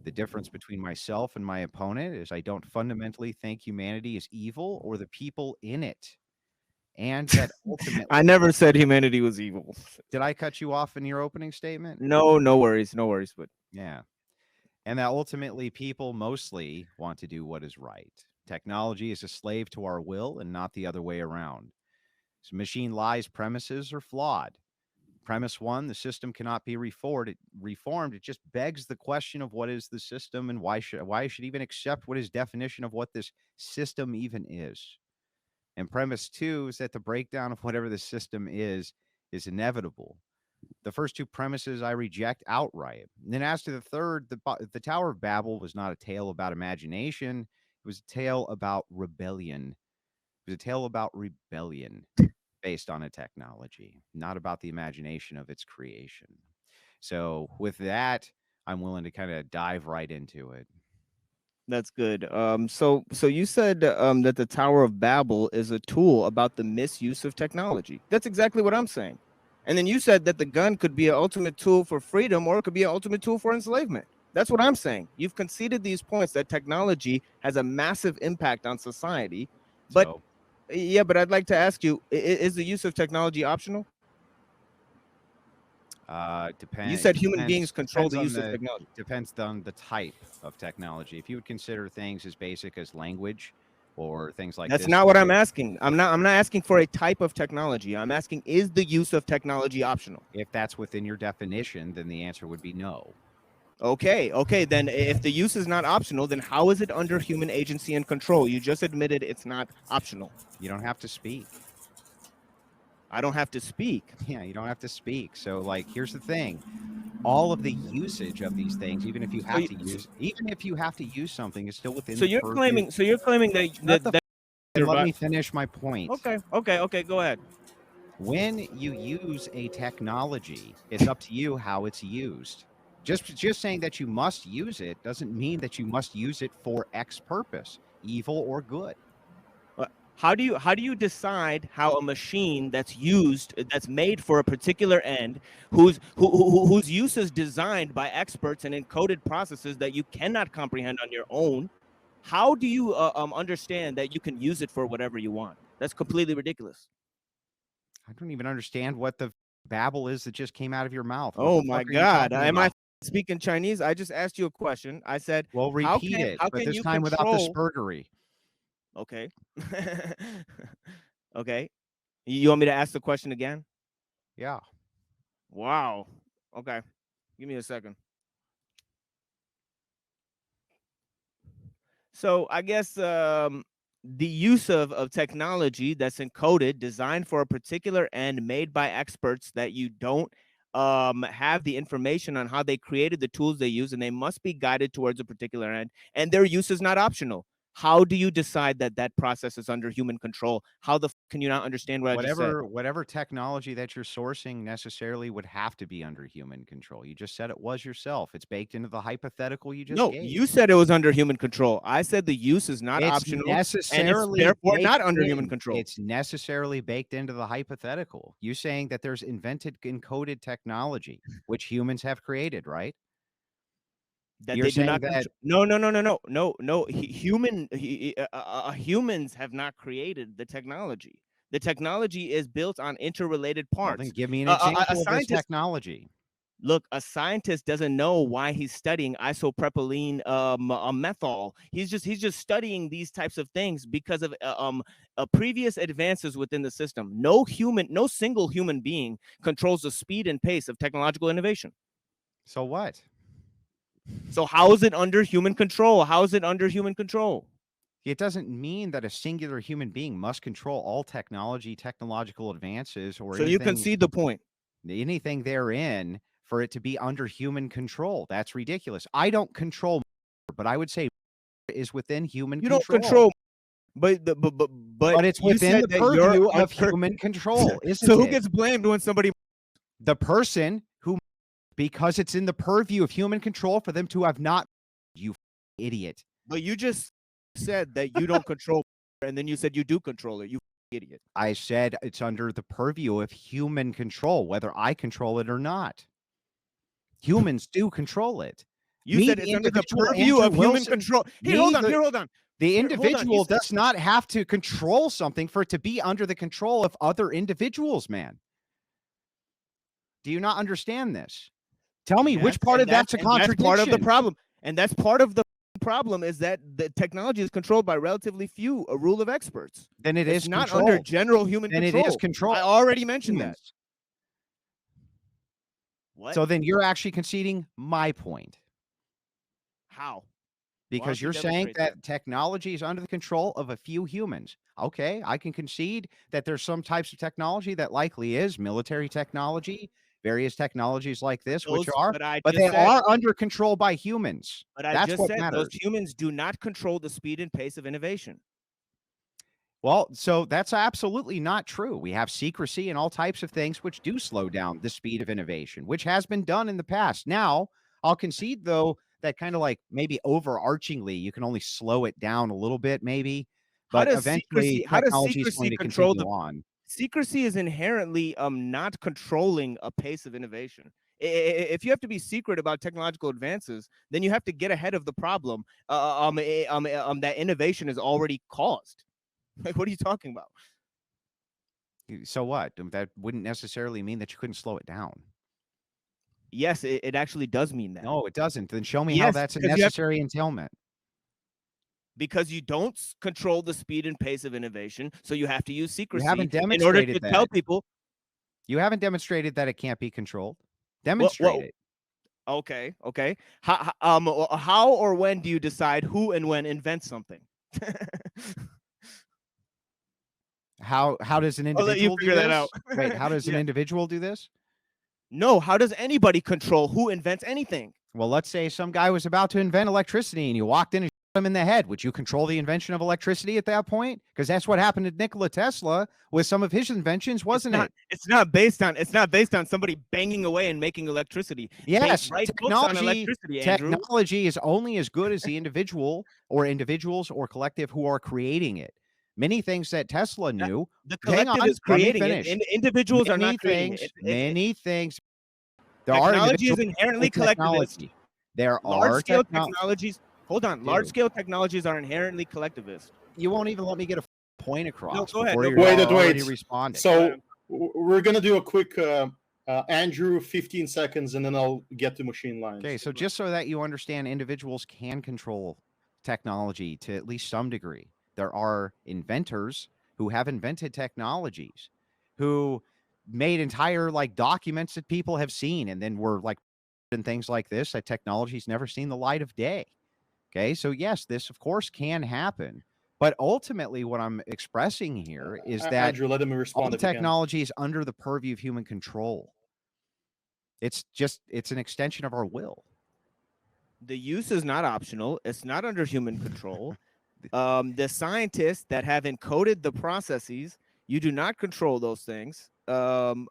The difference between myself and my opponent is I don't fundamentally think humanity is evil or the people in it. And that I ultimately, never said humanity was evil. did I cut you off in your opening statement? No, no worries, no worries. But Yeah. And that ultimately people mostly want to do what is right. Technology is a slave to our will and not the other way around. So machine lies premises are flawed. Premise one, the system cannot be reformed. It just begs the question of what is the system and why I should even accept what his definition of what this system even is. And premise two is that the breakdown of whatever the system is inevitable. The first two premises I reject outright. And then as to the third, the Tower of Babel was not a tale about imagination. It was a tale about rebellion. It was a tale about rebellion based on a technology, not about the imagination of its creation. So with that, I'm willing to kind of dive right into it. that's good. So you said that the Tower of Babel is a tool about the misuse of technology. That's exactly what I'm saying. And then you said that the gun could be an ultimate tool for freedom, or it could be an ultimate tool for enslavement. That's what I'm saying. You've conceded these points that technology has a massive impact on society. But So yeah, but I'd like to ask you: is the use of technology optional? You said human beings control the use of technology. depends on the type of technology. If you would consider things as basic as language or things like That's this, not what I'm asking. I'm not asking for a type of technology. I'm asking, is the use of technology optional? if that's within your definition, then the answer would be no. Okay. Then if the use is not optional, then how is it under human agency and control? You just admitted it's not optional. You don't have to speak. I don't have to speak. Yeah, you don't have to speak. So, like, here's the thing: all of the usage of these things, So, even if you have to use something, is still within so the you're purview. claiming, that Let the let survive. me finish my point. Okay. Go ahead. When you use a technology, it's up to you how it's used. Just saying that you must use it doesn't mean that you must use it for X purpose, evil or good. How do you decide how a machine that's made for a particular end, whose use is designed by experts and encoded processes that you cannot comprehend on your own? How do you understand that you can use it for whatever you want? That's completely ridiculous. I don't even understand what the babble is that just came out of your mouth. What Oh the my fuck are you God! talking Am I about? speaking Chinese? I just asked you a question. I said, Well, how repeat can it, how but can this you time without the control? spurgery. Okay. Okay. You want me to ask the question again? Yeah. Wow. Okay. Give me a second. So I guess the use of technology that's encoded, designed for a particular end, made by experts that you don't have the information on how they created the tools they use, and they must be guided towards a particular end, and their use is not optional. How do you decide that that process is under human control? How can you not understand what I just said? Whatever technology that you're sourcing necessarily would have to be under human control. You just said it was yourself. It's baked into the hypothetical you just No, gave. you said it was under human control. I said the use is not It's optional, and it's necessarily therefore baked not under human in. control. It's necessarily baked into the hypothetical. You saying that there's invented encoded technology which humans have created, right? That You're they do saying not that control. No. Humans have not created the technology. The technology is built on interrelated well, then parts. give me an A example of this scientist technology. Look, a scientist doesn't know why he's studying isopropylene methyl. He's just studying these types of things because of previous advances within the system. No single human being controls the speed and pace of technological innovation. So what? So how is it under human control? How is it under human control? It doesn't mean that a singular human being must control all technological advances, or So you concede the point. anything therein for it to be under human control. That's ridiculous. I don't control, but I would say is within human You don't control. control, but But it's you within said the that you're purview of under. human control, So isn't who it? gets blamed when somebody? The person who, because it's in the purview of human control for them to have not, you idiot. But you just said that you don't control, and then you said you do control it. You idiot. I said it's under the purview of human control, whether I control it or not. Humans do control it. You said it's under the purview of human control. Here, hold on. The individual does not have to control something for it to be under the control of other individuals, man. Do you not understand this? Tell me which part of that's a contradiction. That's part of the problem. And that's part of the problem is that the technology is controlled by relatively few, a rule of experts. Then it's not controlled. under general human then control. It is controlled. I already mentioned that. What? So then you're actually conceding my point. How? Because you're saying that technology is under the control of a few humans. Okay, I can concede that there's some types of technology that likely is military technology, various technologies like this, but they are under control by humans. But I just said those humans do not control the speed and pace of innovation. Well, so that's absolutely not true. We have secrecy and all types of things which do slow down the speed of innovation, which has been done in the past. Now, I'll concede, though, that kind of like maybe overarchingly, you can only slow it down a little bit, maybe. But eventually, technology is going to continue on. Secrecy is inherently not controlling a pace of innovation. If you have to be secret about technological advances, then you have to get ahead of the problem that innovation has already caused. Like, what are you talking about? So what? That wouldn't necessarily mean that you couldn't slow it down. Yes, it actually does mean that. No, it doesn't. Then show me how that's a necessary entailment. Because you don't control the speed and pace of innovation, so you have to use secrecy in order to tell people. You haven't demonstrated that it can't be controlled. Demonstrate it. Okay. How or when do you decide who and when invents something? How does an individual I'll let you figure that out. Wait, how does an individual do this? No, how does anybody control who invents anything? Well, let's say some guy was about to invent electricity and you walked in and shot him in the head. Would you control the invention of electricity at that point? Because that's what happened to Nikola Tesla with some of his inventions, wasn't it? It's not based on somebody banging away and making electricity. Yes, technology is only as good as the individual or individuals or collective who are creating it. Many things that Tesla knew. The collective is creating it, and individuals are not creating it. Many things. Technology is inherently collectivist. There are large-scale technologies. Hold on. Large-scale technologies are inherently collectivist. You won't even let me get a point across. No, go ahead. Wait. Responding. So we're going to do a quick Andrew, 15 seconds, and then I'll get to machine lines. Okay, so just so that you understand, individuals can control technology to at least some degree. There are inventors who have invented technologies who made entire like documents that people have seen and then were like and things like this that technology's never seen the light of day. Okay, so yes, this of course can happen, but ultimately what I'm expressing here is that Andrew, let him respond. All the technology is under the purview of human control. It's an extension of our will. The use is not optional. It's not under human control. The scientists that have encoded the processes, you do not control those things. I'm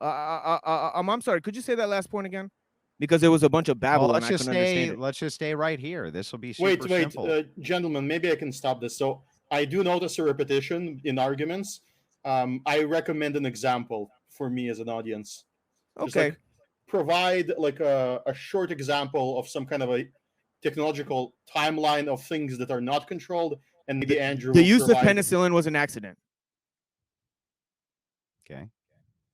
sorry. Could you say that last point again? Because there was a bunch of babble. Well, and I couldn't understand it. Let's just stay right here. This will be super simple. Gentlemen, maybe I can stop this. So I do notice a repetition in arguments. I recommend an example for me as an audience. Okay. Provide like a short example of some kind of a technological timeline of things that are not controlled. And maybe Andrew. The use of penicillin was an accident. Okay.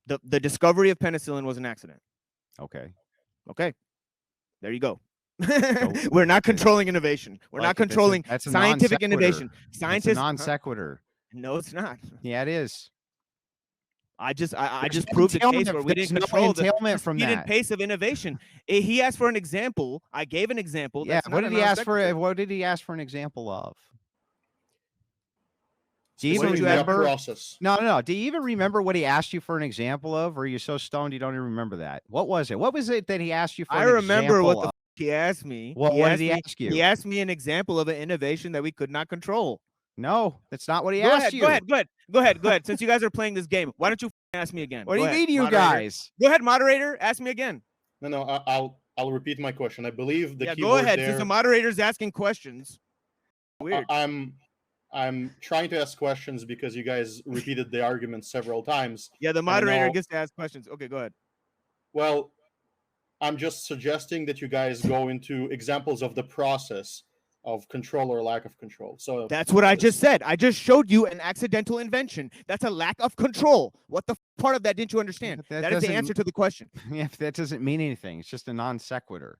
The discovery of penicillin was an accident. Okay. There you go. We're not controlling innovation. We're not controlling scientific innovation. Scientists. It's a non sequitur. No, it's not. Yeah, it is. I just proved the case where we didn't control the speed and pace of innovation. He asked for an example. I gave an example. Yeah. What did he ask for? What did he ask for an example of? Do you even remember? No. Do you even remember what he asked you for an example of? Or are you so stoned you don't even remember that? What was it? What was it that he asked you for? I remember what the he asked me. What did he ask you? He asked me an example of an innovation that we could not control. No, that's not what he asked you. Go ahead. Since you guys are playing this game, why don't you ask me again? What do you mean, you guys? Go ahead, moderator. Ask me again. No. I'll repeat my question. I believe the keyword go ahead. Since the moderator's asking questions. Weird. I'm trying to ask questions because you guys repeated the argument several times. Yeah, the moderator gets to ask questions. Okay, go ahead. Well, I'm just suggesting that you guys go into examples of the process of control or lack of control. So that's what I just said. I just showed you an accidental invention. That's a lack of control. What the part of that didn't you understand? That is the answer to the question. Yeah, that doesn't mean anything. It's just a non sequitur.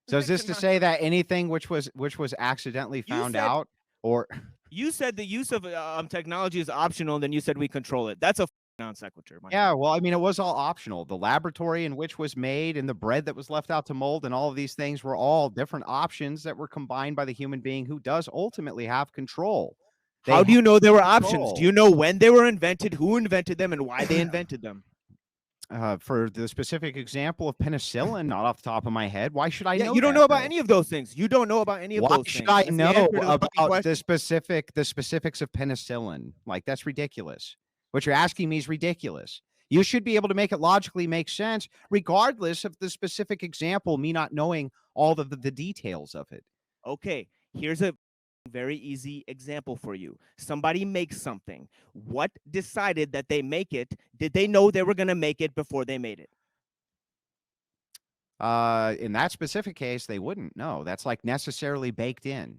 So is this to say that anything which was accidentally found out, or you said the use of technology is optional, and then you said we control it? That's a non sequitur. Yeah, well, I mean, it was all optional. The laboratory in which was made and the bread that was left out to mold and all of these things were all different options that were combined by the human being who does ultimately have control. How do you know there were options? Do you know when they were invented, who invented them, and why they invented them? For the specific example of penicillin, not off the top of my head. Why should I know? You don't know about any of those things. You don't know about any of those things. Why should I know about the specifics of penicillin? Like, that's ridiculous. What you're asking me is ridiculous. You should be able to make it logically make sense, regardless of the specific example, me not knowing all of the details of it. Okay, here's a very easy example for you. Somebody makes something. What decided that they make it? Did they know they were going to make it before they made it? In that specific case, they wouldn't. No, that's like necessarily baked in.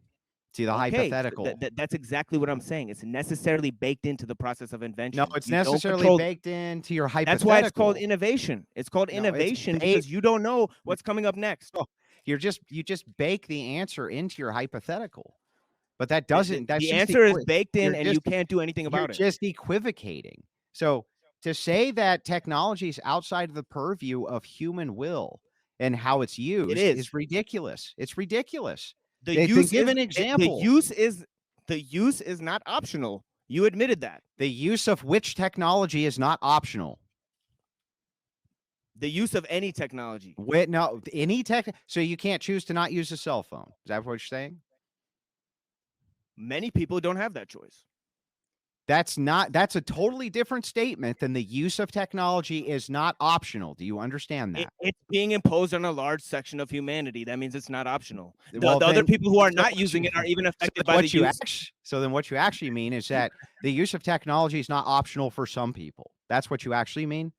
See the hypothetical. That's exactly what I'm saying. It's necessarily baked into the process of invention. No, it's necessarily baked into your hypothetical. That's why it's called innovation. It's called innovation because you don't know what's coming up next. Oh, you just bake the answer into your hypothetical. But that doesn't. The answer is baked in, and you can't do anything about it. You're just equivocating. So to say that technology is outside of the purview of human will and how it's used is ridiculous. It's ridiculous. The use give an example. The use is not optional. You admitted that. The use of which technology is not optional? The use of any technology. Wait, no, any tech. So you can't choose to not use a cell phone. Is that what you're saying? Many people don't have that choice. That's a totally different statement than the use of technology is not optional. Do you understand that? It's being imposed on a large section of humanity. That means it's not optional. The other people who are not using it are even affected by the use. So then what you actually mean is that the use of technology is not optional for some people. That's what you actually mean?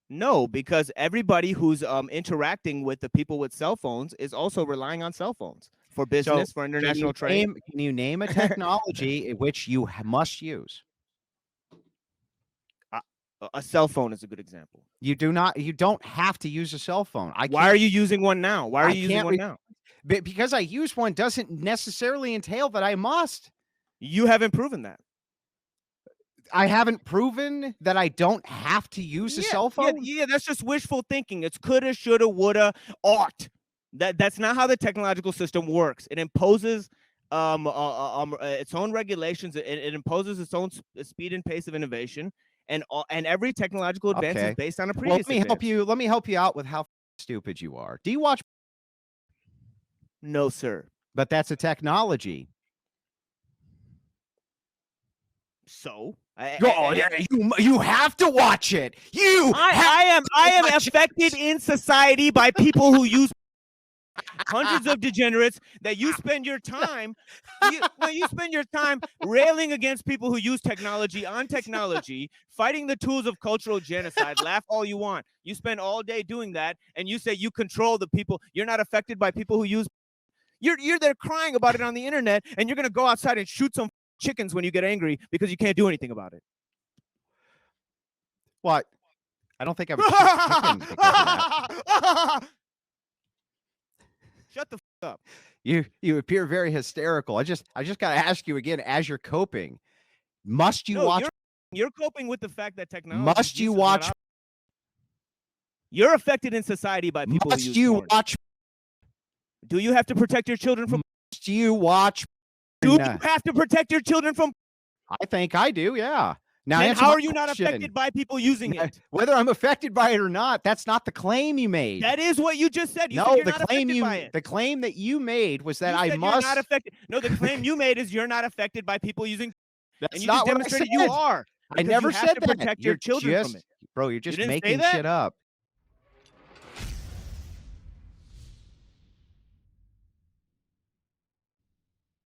No, because everybody who's interacting with the people with cell phones is also relying on cell phones for business, for international trade. Can you name a technology which you must use? A cell phone is a good example. You don't have to use a cell phone. Why are you using one now? Why are you using one now? Because I use one doesn't necessarily entail that I must. You haven't proven that. I haven't proven that I don't have to use a cell phone. Yeah, that's just wishful thinking. It's coulda, shoulda, woulda, ought. That's not how the technological system works. It imposes its own regulations. It imposes its own speed and pace of innovation, and every technological advance is based on a previous. Let me help you out with how stupid you are. Do you watch? No, sir. But that's a technology. So. You have to watch it. I am affected in society by people who use hundreds of degenerates that you spend your time railing against people who use technology on technology, fighting the tools of cultural genocide. Laugh all you want. You spend all day doing that, and you say you control the people. You're not affected by people who use. You're there crying about it on the internet, and you're gonna go outside and shoot some chickens when you get angry because you can't do anything about it. What? I don't think I've chicken because of that. Shut the f up. You appear very hysterical. I just got to ask you again, as you're coping, must you watch? You're coping with the fact that technology. Must you watch? You're affected in society by people. Must you watch? Do you have to protect your children from? Must you watch? Do you have to protect your children from? I think I do, yeah. Now, then how are you not affected by people using it? Whether I'm affected by it or not, that's not the claim you made. That is what you just said. The claim that you made was that I must. You're not affected. No, the claim you made is you're not affected by people using. That's and you not just demonstrated you are. I never said that. Protect your children from it. Bro, you're just making shit up.